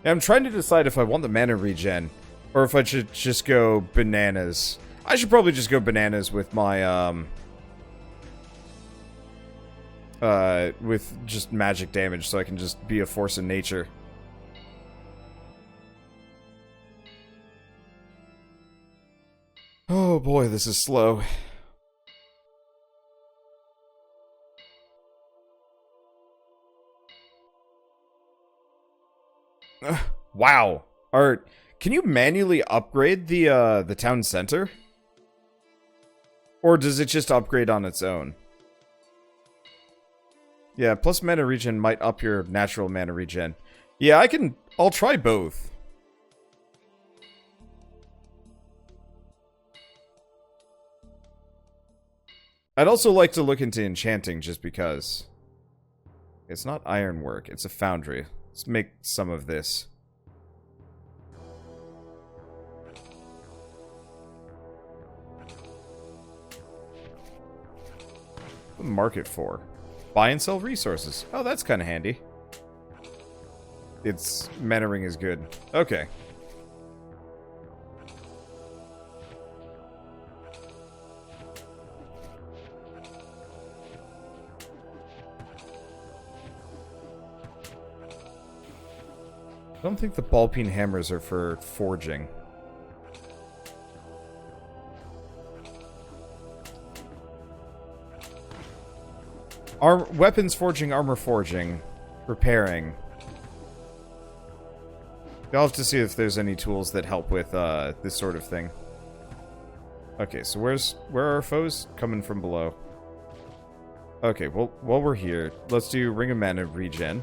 I'm trying to decide if I want the mana regen, or if I should just go bananas. I should probably just go bananas with my, with just magic damage, so I can just be a force in nature. Oh boy, this is slow. Wow. Can you manually upgrade the town center? Or does it just upgrade on its own? Yeah, plus mana regen might up your natural mana regen. Yeah, I'll try both. I'd also like to look into enchanting just because. It's not ironwork, it's a foundry. Let's make some of this. What the market for? Buy and sell resources. Oh, that's kind of handy. Its mana ring is good. Okay. I don't think the ball-peen hammers are for forging. Weapons forging, armor forging, repairing. I'll have to see if there's any tools that help with this sort of thing. Okay, so where are our foes? Coming from below. Okay, well, while we're here, let's do Ring of Mana regen.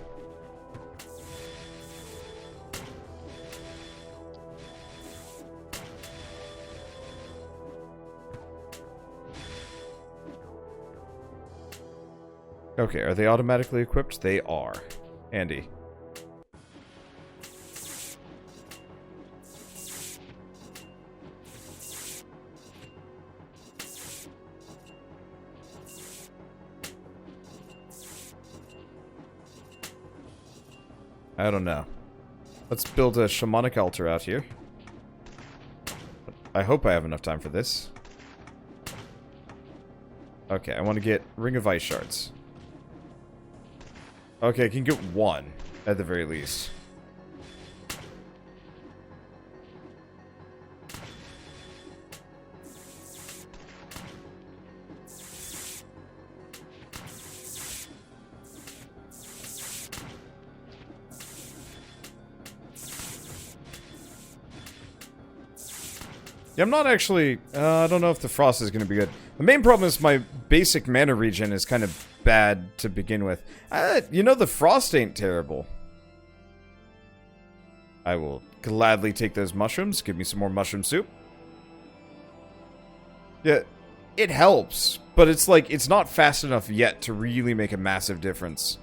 Okay, are they automatically equipped? They are. Andy. I don't know. Let's build a Shamanic Altar out here. I hope I have enough time for this. Okay, I want to get Ring of Ice Shards. Okay, I can get one, at the very least. Yeah, I'm not actually... I don't know if the frost is going to be good. The main problem is my basic mana regen is kind of bad to begin with. You know, the frost ain't terrible. I will gladly take those mushrooms. Give me some more mushroom soup. Yeah, it helps, but it's like, it's not fast enough yet to really make a massive difference.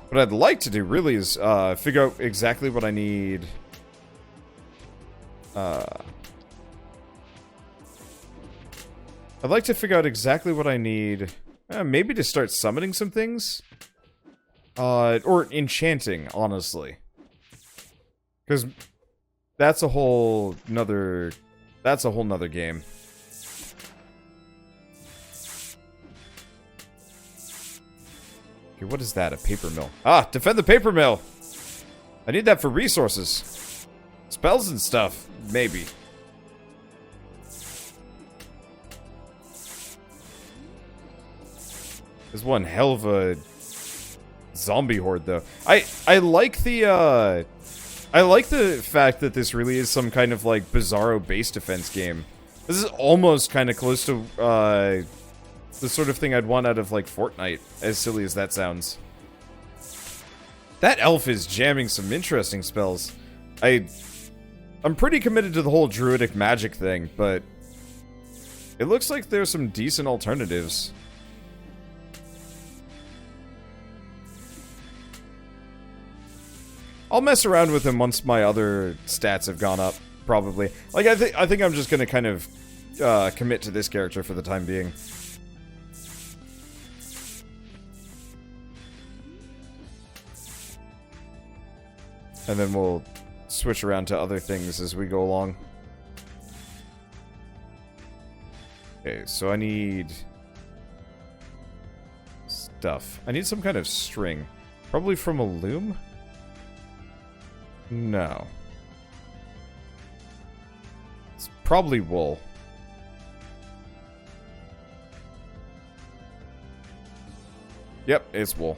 What I'd like to do, really, is figure out exactly what I need. I'd like to figure out exactly what I need. Maybe to start summoning some things? Or enchanting, honestly. Because that's a whole nother... That's a whole nother game. Okay, what is that? A paper mill. Ah, defend the paper mill! I need that for resources. Spells and stuff, maybe. There's one hell of a zombie horde, though. I like the fact that this really is some kind of, like, bizarro base defense game. This is almost kind of close to, the sort of thing I'd want out of, like, Fortnite, as silly as that sounds. That elf is jamming some interesting spells. I'm pretty committed to the whole druidic magic thing, but it looks like there's some decent alternatives. I'll mess around with him once my other stats have gone up, probably. Like, I think I'm just gonna kind of commit to this character for the time being. And then we'll switch around to other things as we go along. Okay, so I need stuff. I need some kind of string. Probably from a loom? No. It's probably wool. Yep, it's wool.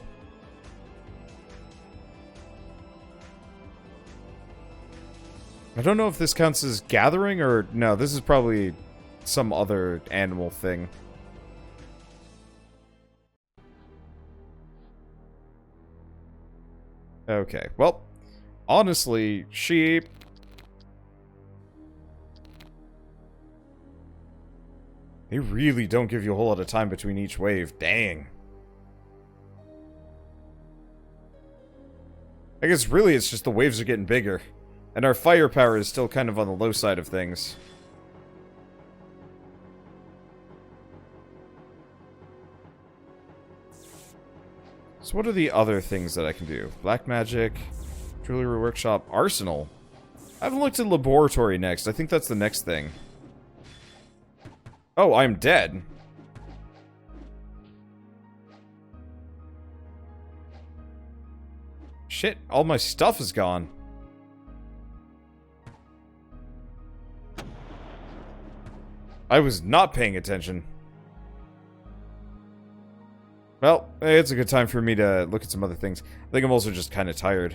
I don't know if this counts as gathering or... No, this is probably some other animal thing. Okay, well, honestly, sheep... They really don't give you a whole lot of time between each wave. Dang. I guess really it's just the waves are getting bigger. And our firepower is still kind of on the low side of things. So what are the other things that I can do? Black magic, jewelry workshop, arsenal. I haven't looked at laboratory next. I think that's the next thing. Oh, I'm dead. Shit, all my stuff is gone. I was not paying attention. Well, it's a good time for me to look at some other things. I think I'm also just kind of tired.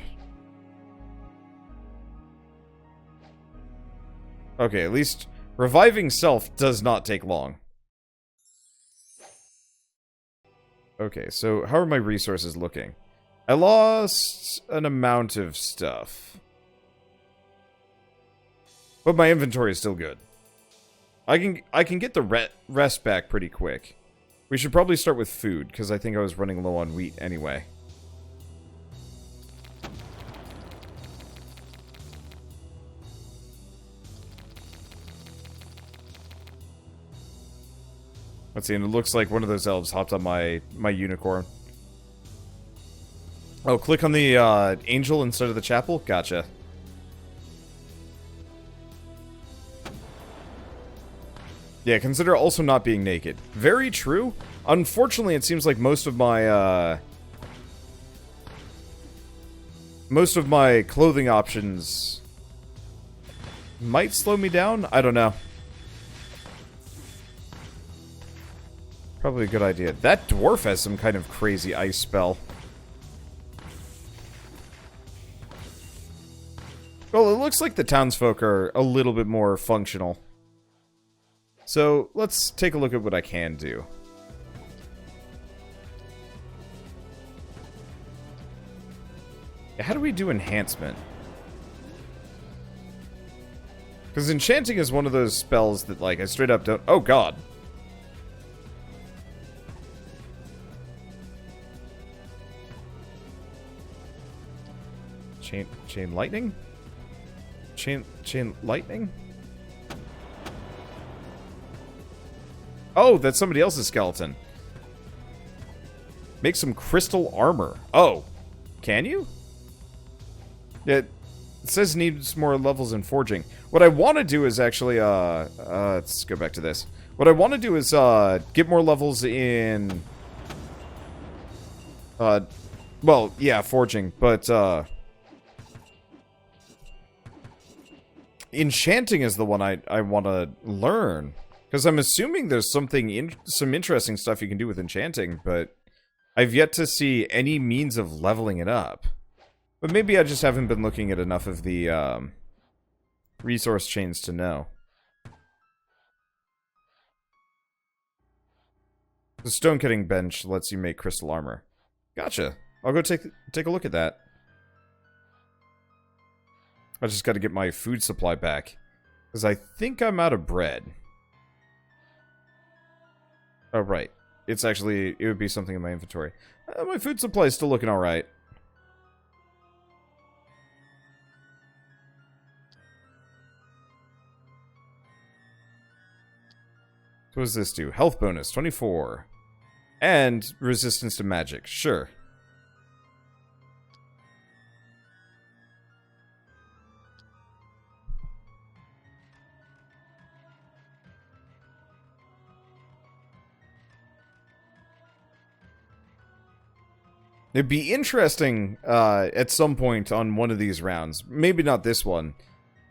Okay, at least reviving self does not take long. Okay, so how are my resources looking? I lost an amount of stuff. But my inventory is still good. I can get the rest back pretty quick. We should probably start with food, because I think I was running low on wheat anyway. Let's see, and it looks like one of those elves hopped on my unicorn. Oh, click on the angel instead of the chapel? Gotcha. Yeah, consider also not being naked. Very true. Unfortunately, it seems like most of my clothing options might slow me down. I don't know. Probably a good idea. That dwarf has some kind of crazy ice spell. Well, it looks like the townsfolk are a little bit more functional. So, let's take a look at what I can do. How do we do enhancement? Because enchanting is one of those spells that, like, I straight up don't... Oh, God. Chain lightning? Chain lightning? Oh, that's somebody else's skeleton. Make some crystal armor. Oh, can you? It says needs more levels in forging. What I want to do is actually, let's go back to this. What I want to do is, get more levels in, well, yeah, forging, but, enchanting is the one I want to learn. Because I'm assuming there's some interesting stuff you can do with enchanting, but I've yet to see any means of leveling it up. But maybe I just haven't been looking at enough of the resource chains to know. The stone cutting bench lets you make crystal armor. Gotcha. I'll go take a look at that. I just got to get my food supply back. Because I think I'm out of bread. Oh, right. It's actually... It would be something in my inventory. My food supply is still looking alright. So what does this do? Health bonus, 24. And resistance to magic. Sure. It'd be interesting at some point on one of these rounds, maybe not this one,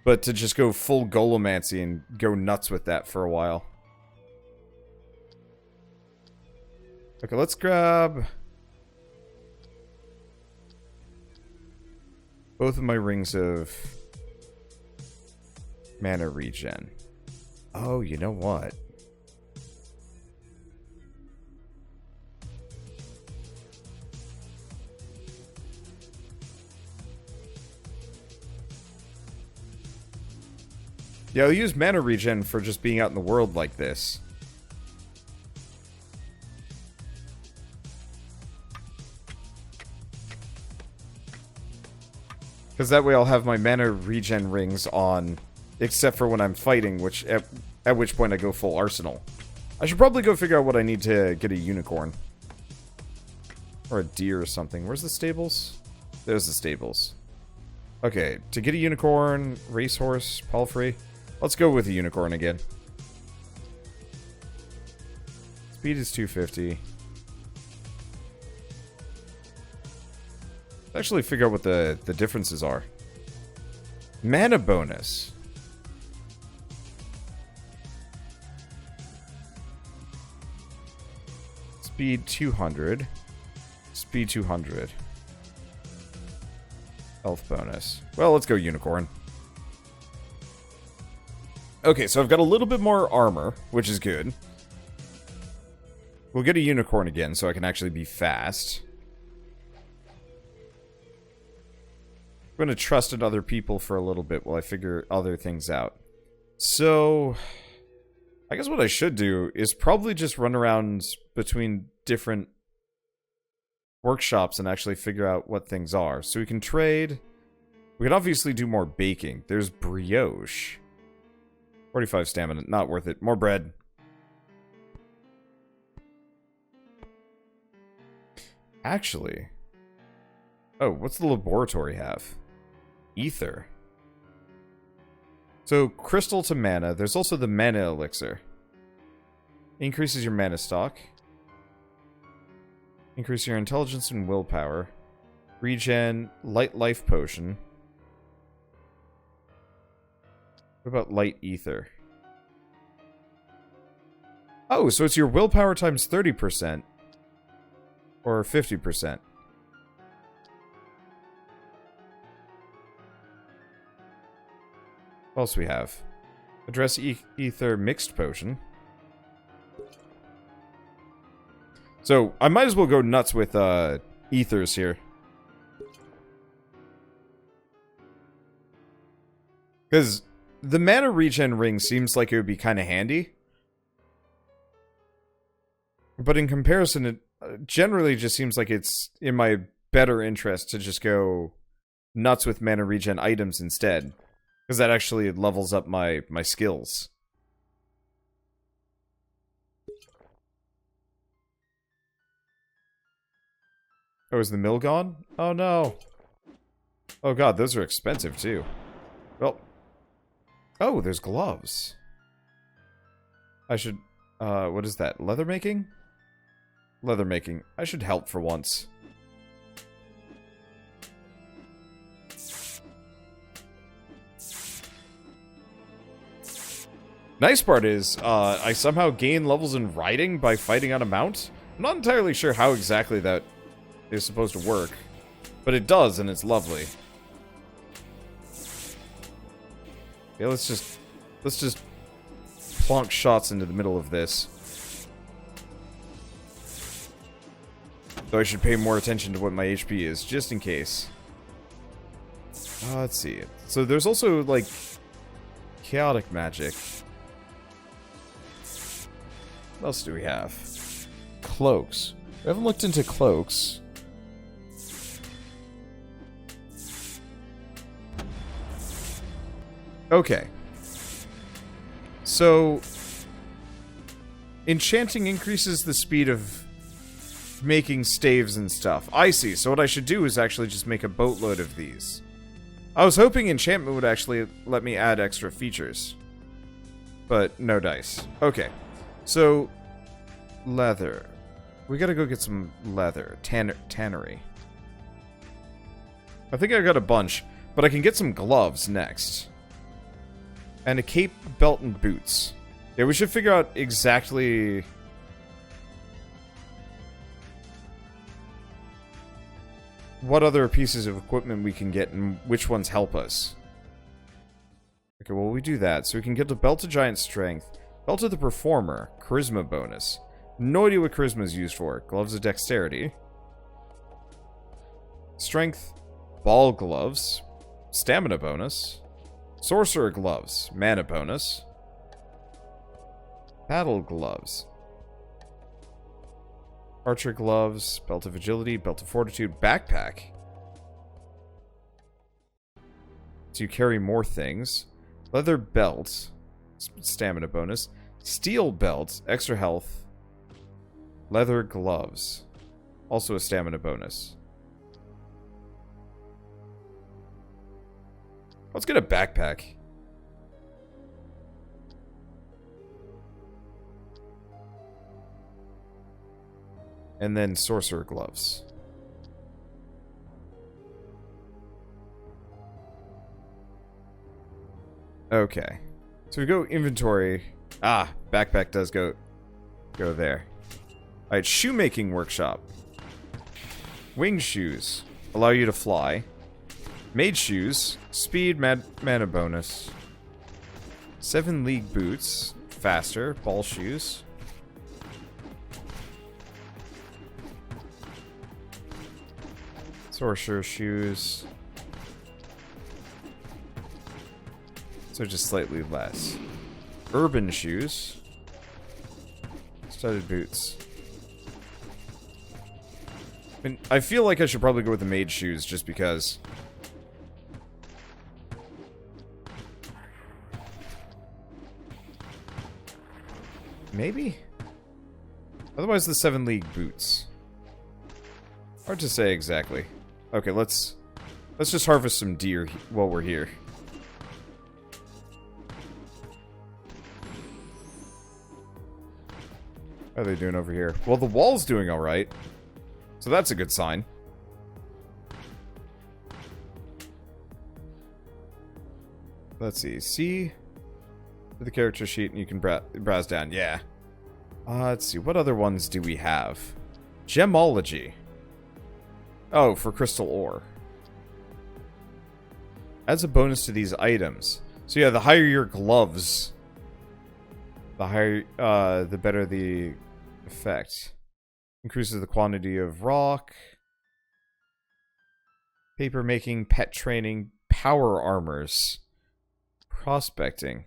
but to just go full golemancy and go nuts with that for a while. Okay, let's grab both of my rings of mana regen. Oh, you know what? Yeah, I'll use mana regen for just being out in the world like this. Because that way I'll have my mana regen rings on, except for when I'm fighting, which at which point I go full arsenal. I should probably go figure out what I need to get a unicorn. Or a deer or something. Where's the stables? There's the stables. Okay, to get a unicorn, racehorse, palfrey. Let's go with a unicorn again. Speed is 250. Actually figure out what the differences are. Mana bonus. Speed 200. Speed 200. Health bonus. Well, let's go unicorn. Okay, so I've got a little bit more armor, which is good. We'll get a unicorn again so I can actually be fast. I'm going to trust in other people for a little bit while I figure other things out. So, I guess what I should do is probably just run around between different workshops and actually figure out what things are. So we can trade. We can obviously do more baking. There's brioche. 45 stamina, not worth it. More bread. Actually. Oh, what's the laboratory have? Ether. So, crystal to mana. There's also the mana elixir. Increases your mana stock. Increase your intelligence and willpower. Regen, light life potion. What about light ether? Oh, so it's your willpower times 30%. Or 50%. What else do we have? Address ether mixed potion. So, I might as well go nuts with ethers here. Because the mana regen ring seems like it would be kind of handy. But in comparison, it generally just seems like it's in my better interest to just go nuts with mana regen items instead. Because that actually levels up my skills. Oh, is the mill gone? Oh no. Oh god, those are expensive too. Well. Oh, there's gloves. I should, what is that? Leather making? Leather making. I should help for once. Nice part is, I somehow gain levels in riding by fighting on a mount. I'm not entirely sure how exactly that is supposed to work. But it does, and it's lovely. Yeah, let's just plonk shots into the middle of this. Though I should pay more attention to what my HP is, just in case. Let's see. So there's also, like, chaotic magic. What else do we have? Cloaks. We haven't looked into cloaks. Okay. So, enchanting increases the speed of making staves and stuff. I see. So what I should do is actually just make a boatload of these. I was hoping enchantment would actually let me add extra features. But no dice. Okay. So, leather. We gotta go get some leather. Tannery. I think I got a bunch, but I can get some gloves next. And a cape, belt, and boots. Yeah, we should figure out exactly... what other pieces of equipment we can get and which ones help us. Okay, well, we do that. So we can get the Belt of Giant Strength, Belt of the Performer, Charisma bonus. No idea what Charisma is used for. Gloves of Dexterity. Strength, Ball Gloves, Stamina bonus. Sorcerer Gloves, Mana bonus. Battle Gloves. Archer Gloves, Belt of Agility, Belt of Fortitude, Backpack. So you carry more things. Leather Belt, Stamina bonus. Steel Belt, Extra Health. Leather Gloves, also a Stamina bonus. Let's get a backpack. And then Sorcerer Gloves. Okay. So we go inventory. Ah, backpack does go there. Alright, shoemaking workshop. Wing shoes. Allow you to fly. Mage shoes. Speed, mana bonus. 7 league boots. Faster. Ball shoes. Sorcerer shoes. So just slightly less. Urban shoes. Studded boots. I mean, I feel like I should probably go with the mage shoes just because. Maybe? Otherwise the 7 league boots. Hard to say exactly. Okay, let's just harvest some deer while we're here. How are they doing over here? Well, the wall's doing alright. So that's a good sign. Let's see. See the character sheet and you can browse down. Yeah. Let's see. What other ones do we have? Gemology. Oh, for crystal ore. Adds a bonus to these items. So yeah, the higher your gloves, the higher, the better the effect. Increases the quantity of rock. Paper making, pet training, power armors. Prospecting.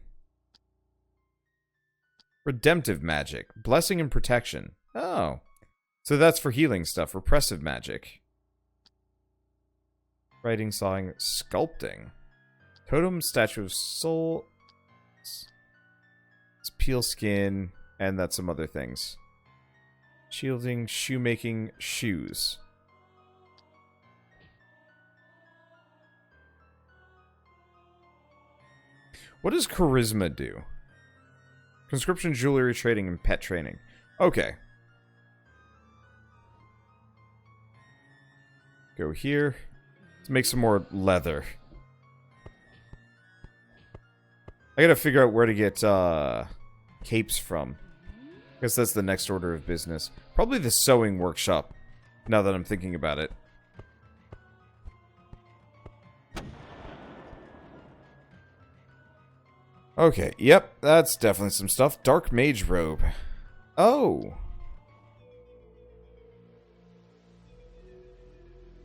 Redemptive magic. Blessing and protection. Oh. So that's for healing stuff. Repressive magic. Writing, sawing, sculpting. Totem, statue of soul. It's peel skin, and that's some other things. Shielding, shoemaking, shoes. What does charisma do? Conscription, jewelry trading, and pet training. Okay. Go here. Let's make some more leather. I gotta figure out where to get capes from. I guess that's the next order of business. Probably the sewing workshop, now that I'm thinking about it. Okay, yep, that's definitely some stuff. Dark Mage Robe. Oh!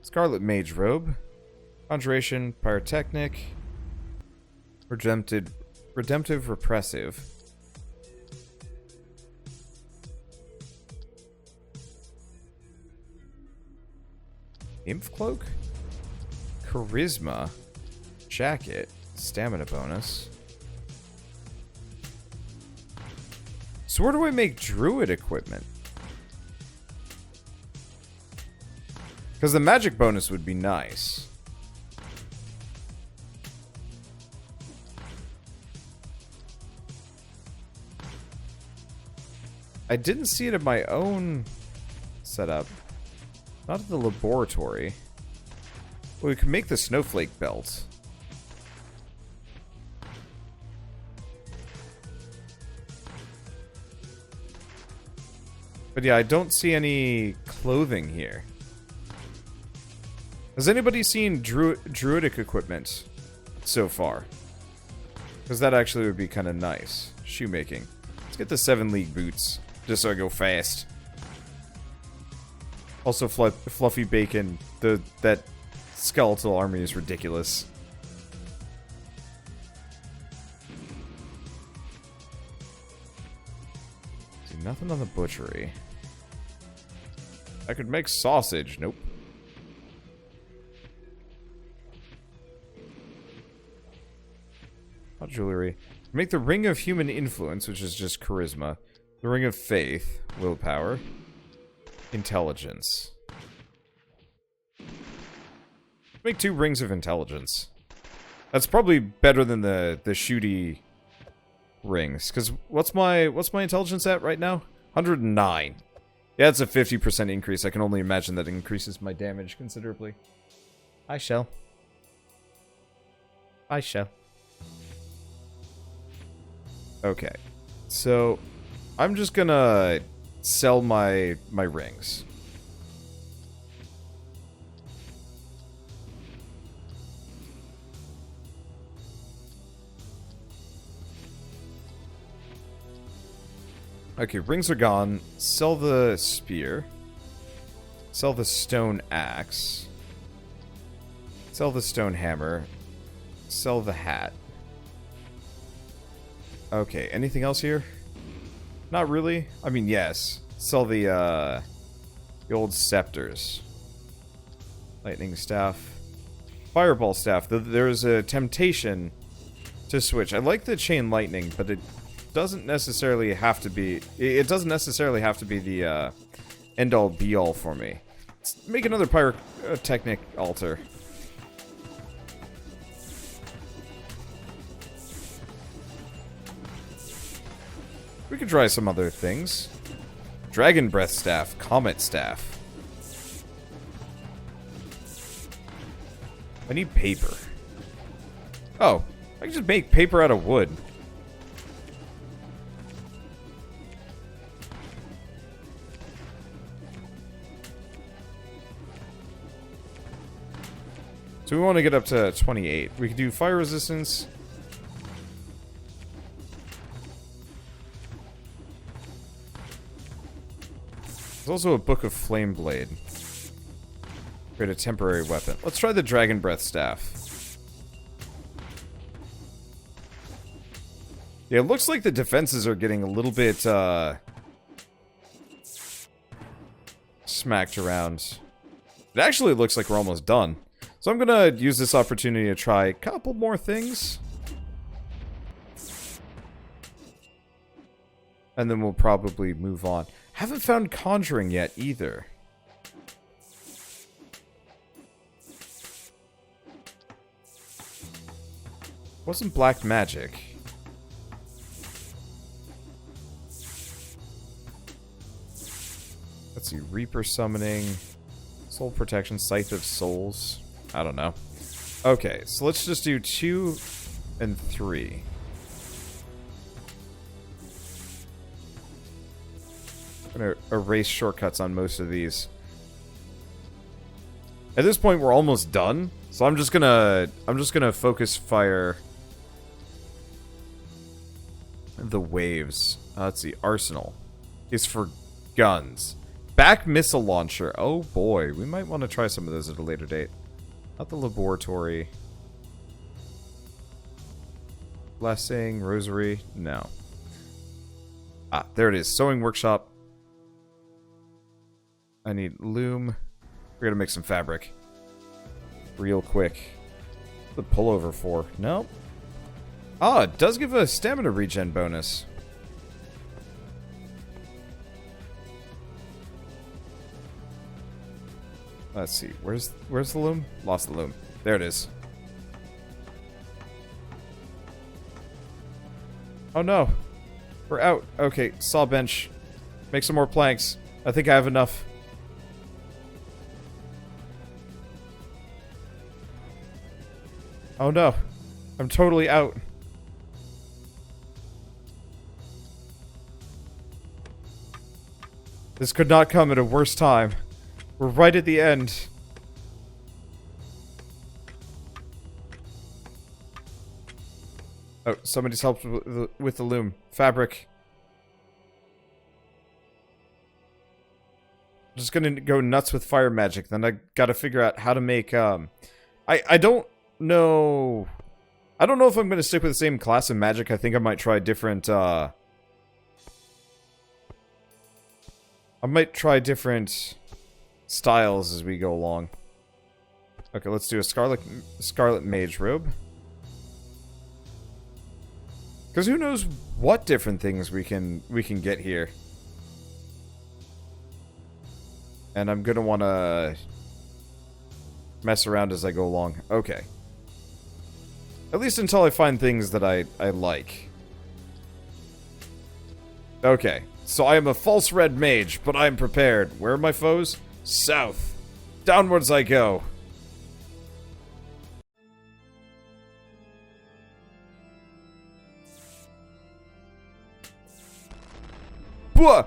Scarlet Mage Robe. Conjuration, Pyrotechnic. Redemptive Repressive. Nymph Cloak? Charisma. Jacket. Stamina bonus. So where do I make druid equipment? Because the magic bonus would be nice. I didn't see it in my own setup. Not at the laboratory. Well, we can make the snowflake belt. But yeah, I don't see any clothing here. Has anybody seen druidic equipment so far? Because that actually would be kind of nice. Shoemaking. Let's get the 7 league boots, just so I go fast. Also, fluffy bacon. That skeletal army is ridiculous. See, nothing on the butchery. I could make sausage. Nope. Not jewelry. Make the Ring of Human Influence, which is just charisma. The Ring of Faith, willpower. Intelligence. Make 2 rings of intelligence. That's probably better than the shooty rings. Because what's my intelligence at right now? 109. Yeah, it's a 50% increase. I can only imagine that increases my damage considerably. I shall. I shall. Okay. So, I'm just gonna sell my rings. Okay, rings are gone. Sell the spear. Sell the stone axe. Sell the stone hammer. Sell the hat. Okay, anything else here? Not really. I mean, yes. Sell the old scepters. Lightning staff. Fireball staff. There's a temptation to switch. I like the chain lightning, but it doesn't necessarily have to be... It doesn't necessarily have to be the end-all be-all for me. Let's make another pyrotechnic altar. We could try some other things. Dragon breath staff, comet staff. I need paper. Oh, I can just make paper out of wood. So we want to get up to 28. We could do fire resistance. There's also a Book of Flame Blade. Create a temporary weapon. Let's try the Dragon Breath Staff. Yeah, it looks like the defenses are getting a little bit, smacked around. It actually looks like we're almost done. So I'm gonna use this opportunity to try a couple more things. And then we'll probably move on. Haven't found Conjuring yet, either. Wasn't Black Magic. Let's see, Reaper Summoning, Soul Protection, Scythe of Souls. I don't know. Okay, so let's just do 2 and 3. I'm gonna erase shortcuts on most of these. At this point, we're almost done, so I'm just gonna focus fire the waves. Let's see, arsenal is for guns. Back missile launcher. Oh boy, we might want to try some of those at a later date. Not the laboratory. Blessing, rosary, no. Ah, there it is. Sewing workshop. I need loom. We're gonna make some fabric. Real quick. What's the pullover for? Nope. Ah, it does give a stamina regen bonus. Let's see. Where's the loom? Lost the loom. There it is. Oh no. We're out. Okay, saw bench. Make some more planks. I think I have enough. Oh no. I'm totally out. This could not come at a worse time. We're right at the end. Oh, somebody's helped with the loom. Fabric. I'm just gonna go nuts with fire magic. Then I gotta figure out how to make, I don't know... I don't know if I'm gonna stick with the same class of magic. I think I might try different, I might try different styles as we go along. Okay, let's do a scarlet mage robe. Because who knows what different things we can get here. And I'm gonna wanna mess around as I go along. Okay. At least until I find things that I like. Okay. So I am a false red mage, but I am prepared. Where are my foes? South. Downwards I go. Bwah!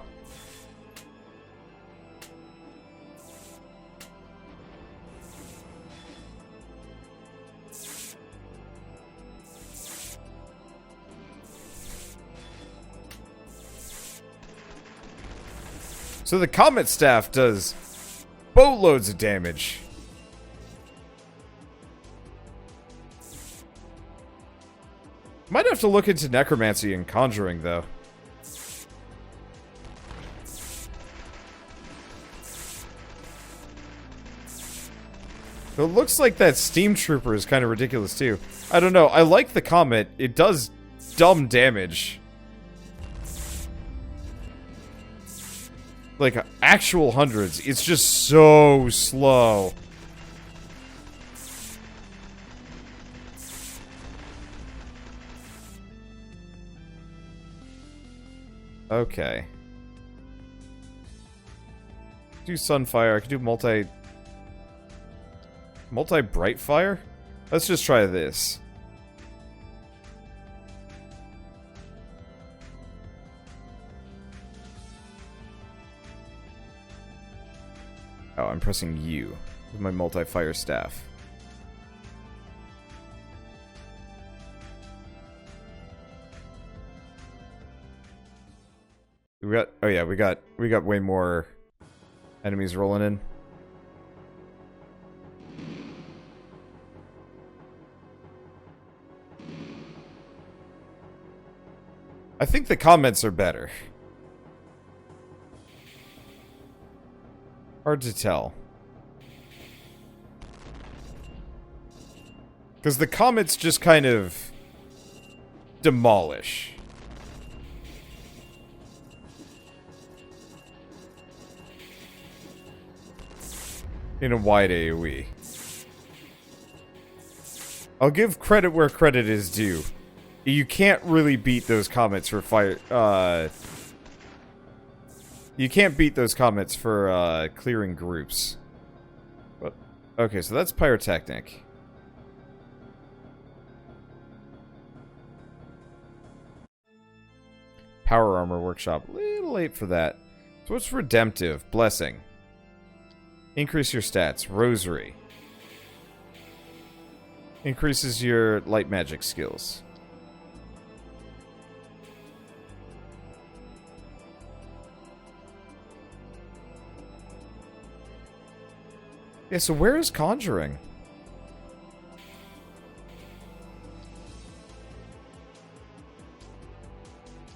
So the Comet Staff does boatloads of damage. Might have to look into necromancy and conjuring, though. It looks like that Steam Trooper is kind of ridiculous, too. I don't know. I like the Comet. It does dumb damage. Like, actual hundreds. It's just so slow. Okay. Do Sunfire. I could do multi-bright fire? Let's just try this. Oh, I'm pressing U with my multi-fire staff. We got, oh yeah, we got way more enemies rolling in. I think the comments are better. Hard to tell. Because the comets just kind of demolish. In a wide AoE. I'll give credit where credit is due. You can't really beat those comets for fire, you can't beat those comets for, clearing groups. But, okay, so that's pyrotechnic. Power armor workshop. A little late for that. So what's redemptive? Blessing. Increase your stats. Rosary. Increases your light magic skills. Yeah, so where is conjuring?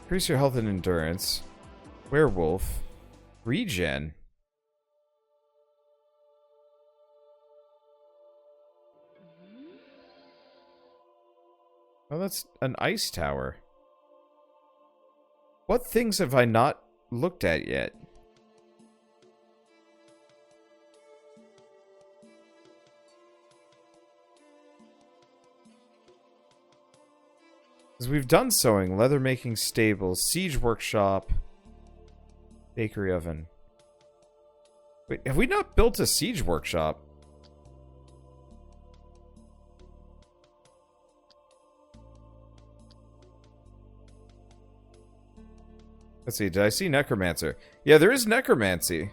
Increase your health and endurance. Werewolf. Regen. Oh, that's an ice tower. What things have I not looked at yet? Because we've done sewing, leather making stables, siege workshop, bakery oven. Wait, have we not built a siege workshop? Let's see, did I see necromancer? Yeah, there is necromancy.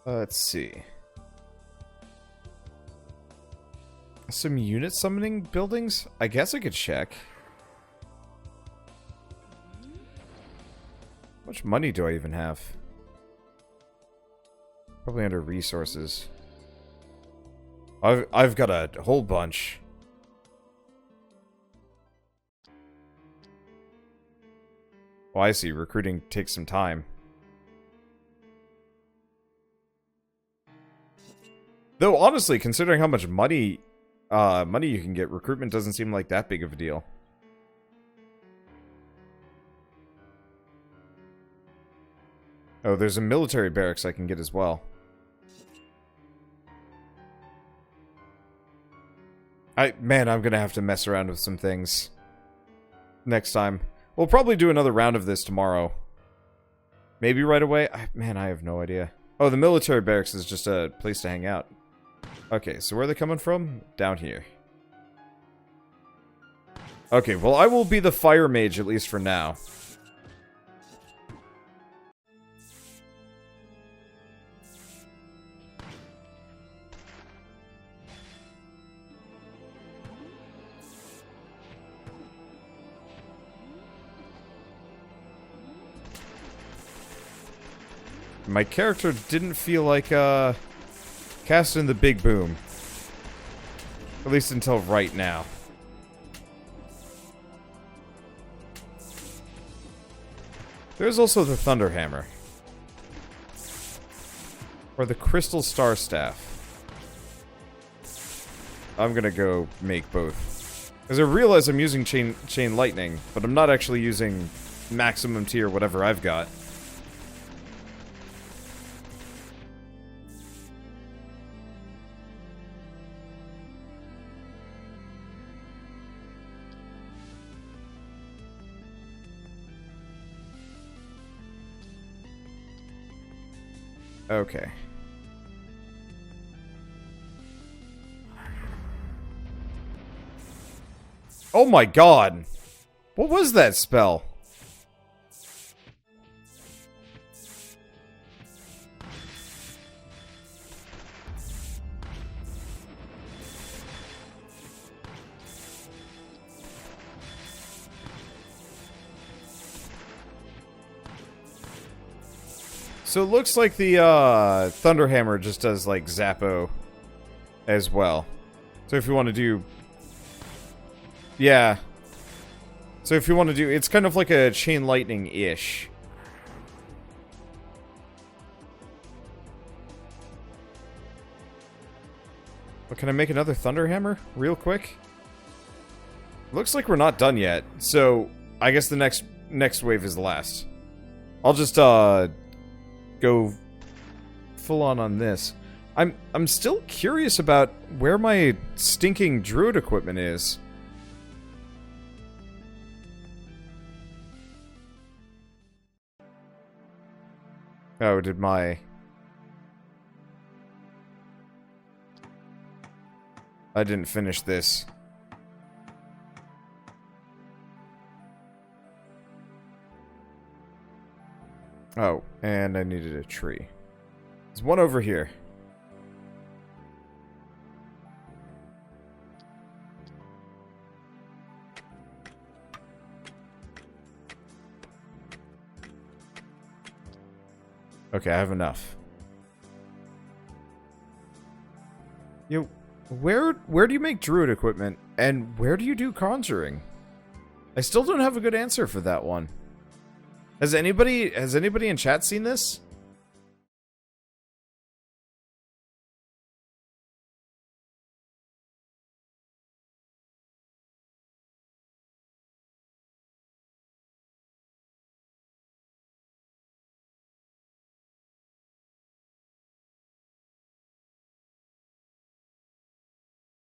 Let's see. Some unit summoning buildings? I guess I could check. How much money do I even have? Probably under resources. I've got a whole bunch. Oh, I see. Recruiting takes some time. Though, honestly, considering how much money you can get, recruitment doesn't seem like that big of a deal. Oh, there's a military barracks I can get as well. Man, I'm gonna have to mess around with some things next time. We'll probably do another round of this tomorrow. Maybe right away? Man, I have no idea. Oh, the military barracks is just a place to hang out. Okay, so where are they coming from? Down here. Okay, well, I will be the fire mage, at least for now. My character didn't feel like, casting the big boom. At least until right now. There's also the Thunder Hammer. Or the Crystal Star Staff. I'm gonna go make both. Because I realize I'm using chain lightning, but I'm not actually using maximum tier whatever I've got. Okay. Oh my god! What was that spell? So it looks like the Thunder Hammer just does like Zappo as well. So if you want to do... Yeah. So if you want to do... It's kind of like a Chain Lightning-ish. But can I make another Thunder Hammer real quick? Looks like we're not done yet. So I guess the next wave is the last. I'll just go full on this. I'm still curious about where my stinking druid equipment is. Oh, did my... I didn't finish this. Oh, and I needed a tree. There's one over here. Okay, I have enough. Where do you make druid equipment? And where do you do conjuring? I still don't have a good answer for that one. Has anybody in chat seen this?